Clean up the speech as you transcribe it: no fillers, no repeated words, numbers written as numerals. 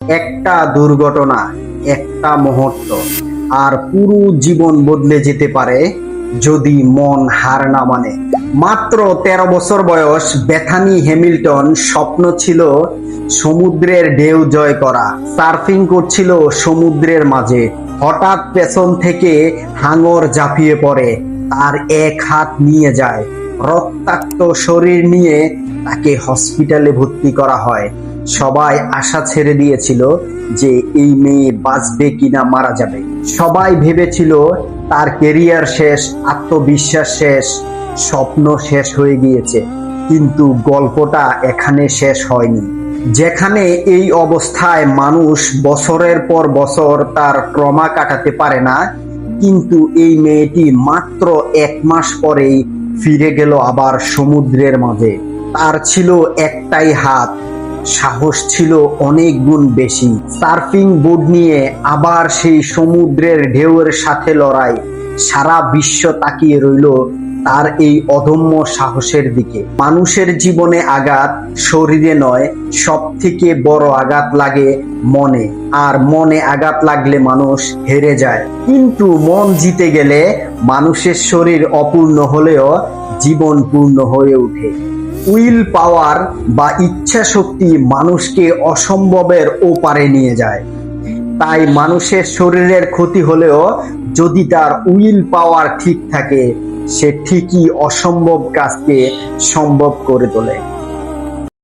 একটা দুর্ঘটনা, একটা মুহূর্ত আর পুরো জীবন বদলে যেতে পারে যদি মন হার না মানে। মাত্র 13 বছর বয়স বেথানি হ্যামিল্টন স্বপ্ন ছিল সমুদ্রের ঢেউ জয় করা। সার্ফিং করছিল সমুদ্রের মাঝে, হঠাৎ পেছন থেকে হাঙর ঝাঁপিয়ে পড়ে, তার এক হাত নিয়ে যায়। রক্তাক্ত শরীর নিয়ে তাকে হসপিটালে ভর্তি করা হয়। সবাই আশা ছেড়ে দিয়েছিল যে এই মেয়ে বাঁচবে কিনা মারা যাবে। সবাই ভেবেছিল তার কেরিয়ার শেষ, আত্মবিশ্বাস শেষ, স্বপ্ন শেষ হয়ে গিয়েছে। কিন্তু গল্পটা এখানে শেষ হয়নি। যেখানে এই অবস্থায় মানুষ বছরের পর বছর তার ট্রমা কাটাতে পারে না, কিন্তু এই মেয়েটি মাত্র 1 মাস পরেই ফিরে গেল আবার সমুদ্রের মাঝে। তার ছিল একটাই হাত, সাহস ছিল অনেক গুণ বেশি। সার্ফিং বোর্ড নিয়ে আবার সেই সমুদ্রের ঢেউয়ের সাথে লড়াই। সারা বিশ্ব তাকিয়ে রইল তার এই অদম্য সাহসের দিকে। মানুষের জীবনে আঘাত শরীরে নয়, সব থেকে বড় আঘাত লাগে মনে। আর মনে আঘাত লাগলে মানুষ হেরে যায়। কিন্তু মন জিতে গেলে মানুষের শরীর অপূর্ণ হলেও জীবন পূর্ণ হয়ে ওঠে। উইল পাওয়ার বা ইচ্ছা শক্তি মানুষকে অসম্ভবের ওপারে নিয়ে যায়। তাই মানুষের শরীরের ক্ষতি হলেও যদি তার উইল পাওয়ার ঠিক থাকে, সে ঠিকই অসম্ভব কাজকে সম্ভব করে তোলে।